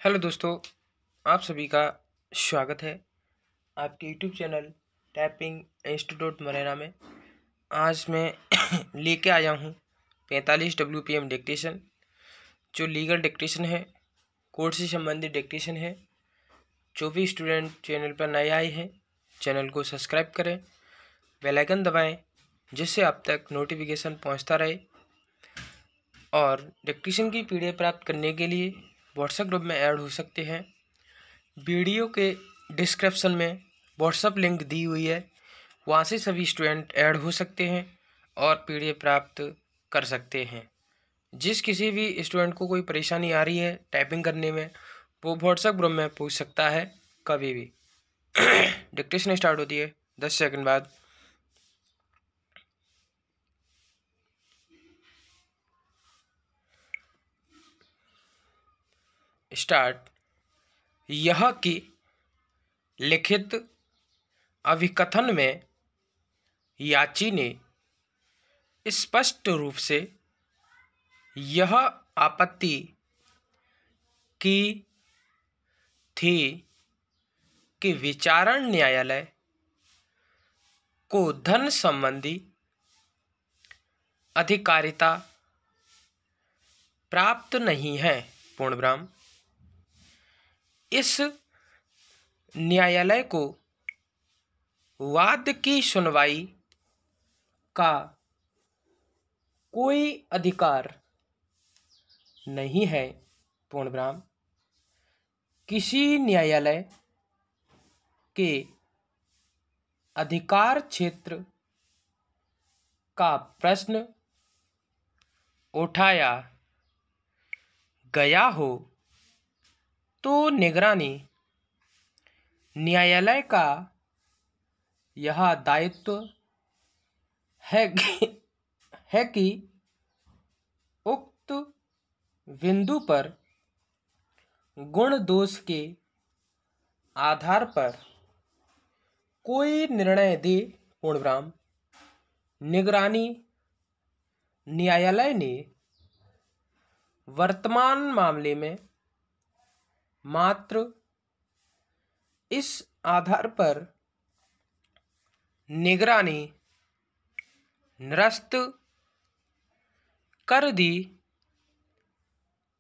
Hello दोस्तों, आप सभी का स्वागत है आपके YouTube channel typing institute Morena में। आज मैं लेके आया हूँ 45 WPM डिक्टेशन, जो लीगल डिक्टेशन है, कोर्ट से संबंधित डिक्टेशन है। जो भी स्टूडेंट चैनल पर नए आए हैं, चैनल को सब्सक्राइब करें, बेल आइकन दबाएं, जिससे आप तक नोटिफिकेशन पहुंचता रहे। और डिक्टेशन की PDF प्राप्त करने के लिए व्हाट्सएप ग्रुप में ऐड हो सकते हैं। वीडियो के डिस्क्रिप्शन में व्हाट्सएप लिंक दी हुई है, वहाँ से सभी स्टूडेंट ऐड हो सकते हैं और PDF प्राप्त कर सकते हैं। जिस किसी भी स्टूडेंट को कोई परेशानी आ रही है टाइपिंग करने में, वो व्हाट्सएप ग्रुप में पूछ सकता है कभी भी। डिक्टेशन स्टार्ट होती है 10 सेकंड बाद। स्टार्ट। यह कि लिखित अभिकथन में याची ने स्पष्ट रूप से यह आपत्ति की थी कि विचारण न्यायालय को धन संबंधी अधिकारिता प्राप्त नहीं है। पूर्णविराम। इस न्यायालय को वाद की सुनवाई का कोई अधिकार नहीं है। पूर्णविराम। किसी न्यायालय के अधिकार क्षेत्र का प्रश्न उठाया गया हो तो निगरानी न्यायालय का यह दायित्व है कि उक्त बिंदु पर गुण दोष के आधार पर कोई निर्णय दे। पूर्णविराम। निगरानी न्यायालय ने वर्तमान मामले में मात्र इस आधार पर निगरानी निरस्त कर दी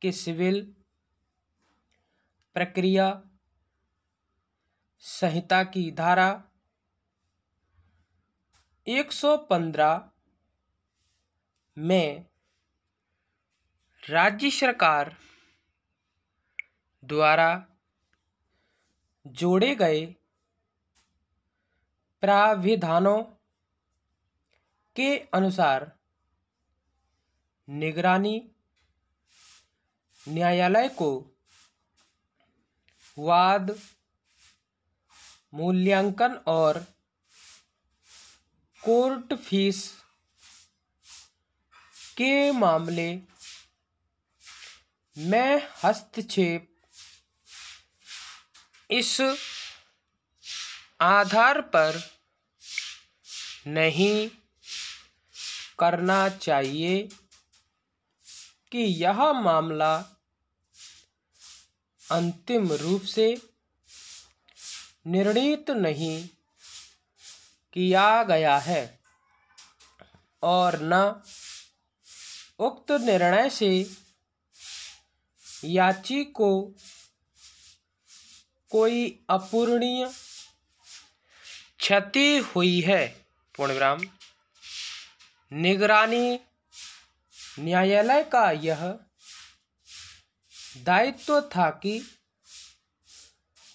कि सिविल प्रक्रिया संहिता की धारा 115 में राज्य सरकार द्वारा जोड़े गए प्राविधानों के अनुसार निगरानी न्यायालय को वाद मूल्यांकन और कोर्ट फीस के मामले में हस्तक्षेप इस आधार पर नहीं करना चाहिए कि यह मामला अंतिम रूप से निर्णीत नहीं किया गया है और न उक्त निर्णय से याची को कोई अपूरणीय क्षति हुई है। पूर्णविराम। निगरानी न्यायालय का यह दायित्व था कि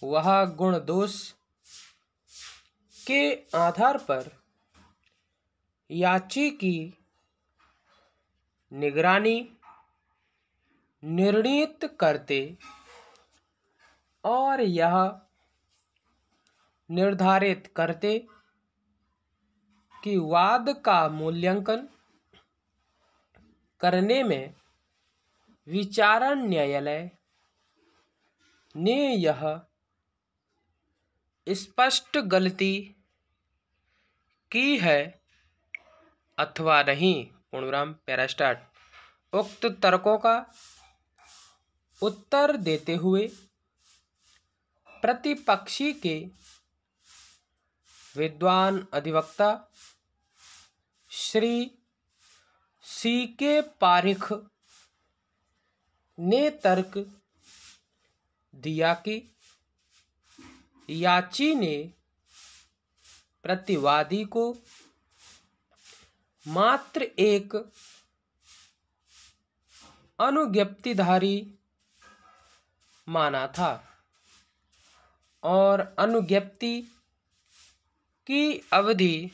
वह गुण दोष के आधार पर याची की निगरानी निर्णीत करते और यह निर्धारित करते कि वाद का मूल्यांकन करने में विचारण न्यायालय ने यह स्पष्ट गलती की है अथवा नहीं। पूर्णविराम। Para start. उक्त तर्कों का उत्तर देते हुए प्रतिपक्षी के विद्वान अधिवक्ता श्री C.K. पारिख ने तर्क दिया कि याची ने प्रतिवादी को मात्र एक अनुज्ञप्तिधारी माना था और अनुज्ञप्ति की अवधि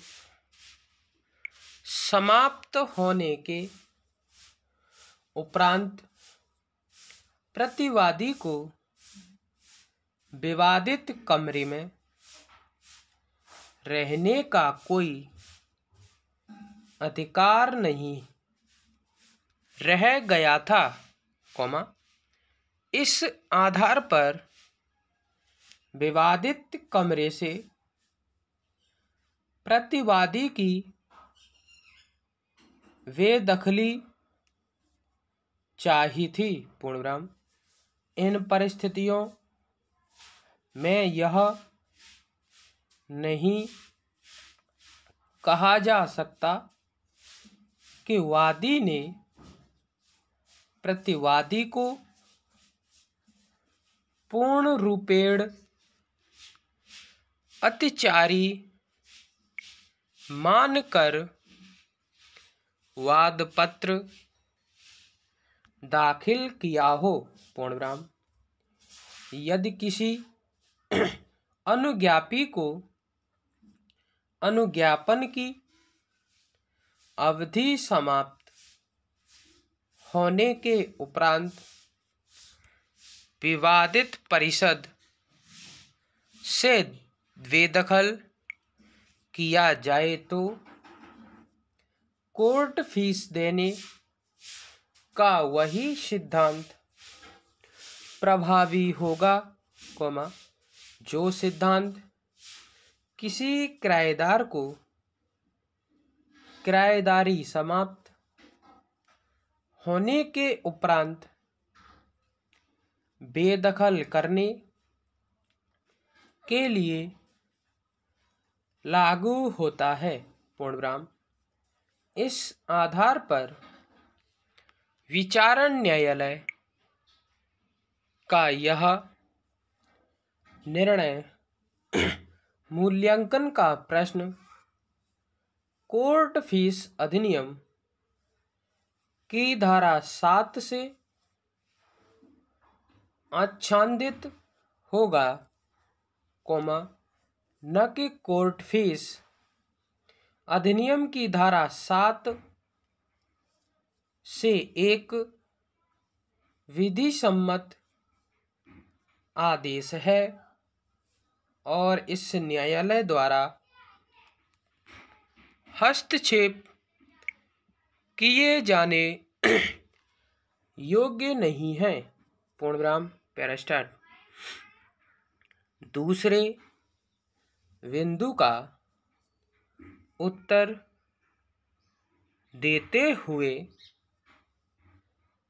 समाप्त होने के उपरांत प्रतिवादी को विवादित कमरे में रहने का कोई अधिकार नहीं रह गया था, इस आधार पर विवादित कमरे से प्रतिवादी की बेदखली चाहिए थी। पूर्णविराम। इन परिस्थितियों में यह नहीं कहा जा सकता कि वादी ने प्रतिवादी को पूर्ण रूपेण अतिचारी मानकर वादपत्र दाखिल किया हो। पूर्णविराम। यदि किसी अनुज्ञापी को अनुज्ञापन की अवधि समाप्त होने के उपरांत विवादित परिषद से बेदखल किया जाए तो कोर्ट फीस देने का वही सिद्धांत प्रभावी होगा, जो सिद्धांत किसी किराएदार को किराएदारी समाप्त होने के उपरांत बेदखल करने के लिए लागू होता है। पूर्णविराम। इस आधार पर विचारण न्यायालय का यह निर्णय मूल्यांकन का प्रश्न कोर्ट फीस अधिनियम की धारा 7 से आच्छादित होगा, न कि कोर्ट फीस अधिनियम की धारा 7 से एक विधि सम्मत आदेश है और इस न्यायालय द्वारा हस्तक्षेप किए जाने योग्य नहीं है। पूर्णविराम। पैरास्टार्ट। दूसरे बिंदु का उत्तर देते हुए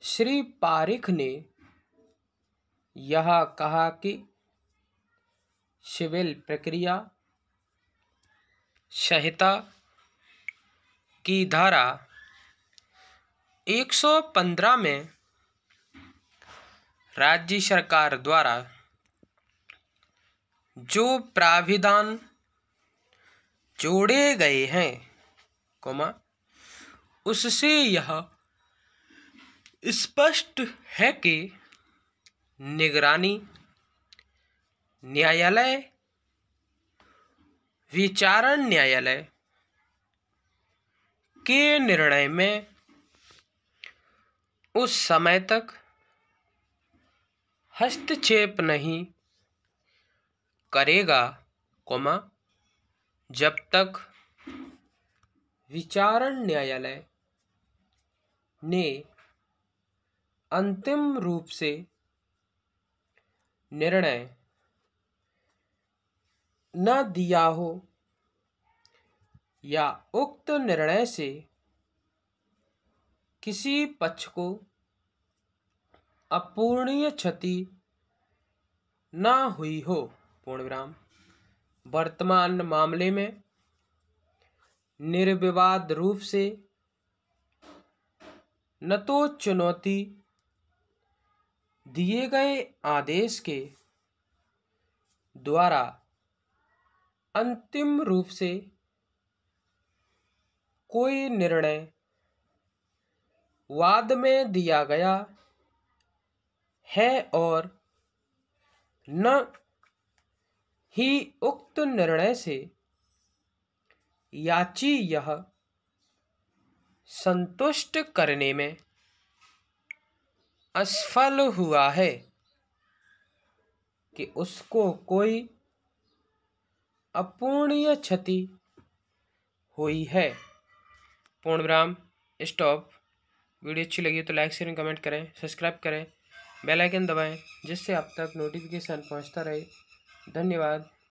श्री पारिख ने यह कहा कि सिविल प्रक्रिया संहिता की धारा 115 में राज्य सरकार द्वारा जो प्राविधान जोड़े गए हैं, उससे यह स्पष्ट है कि निगरानी न्यायालय विचारण न्यायालय के निर्णय में उस समय तक हस्तक्षेप नहीं करेगा, जब तक विचारण न्यायालय ने अंतिम रूप से निर्णय न दिया हो या उक्त निर्णय से किसी पक्ष को अपूरणीय क्षति न हुई हो, पूर्ण विराम। वर्तमान मामले में निर्विवाद रूप से न तो चुनौती दिए गए आदेश के द्वारा अंतिम रूप से कोई निर्णय वाद में दिया गया है और न ही उक्त निर्णय से याची यह संतुष्ट करने में असफल हुआ है कि उसको कोई अपूरणीय क्षति हुई है। पूर्ण विराम, स्टॉप। वीडियो अच्छी लगी तो लाइक शेयर कमेंट करें, सब्सक्राइब करें, बेल आइकन दबाएं जिससे आप तक नोटिफिकेशन पहुंचता रहे। धन्यवाद।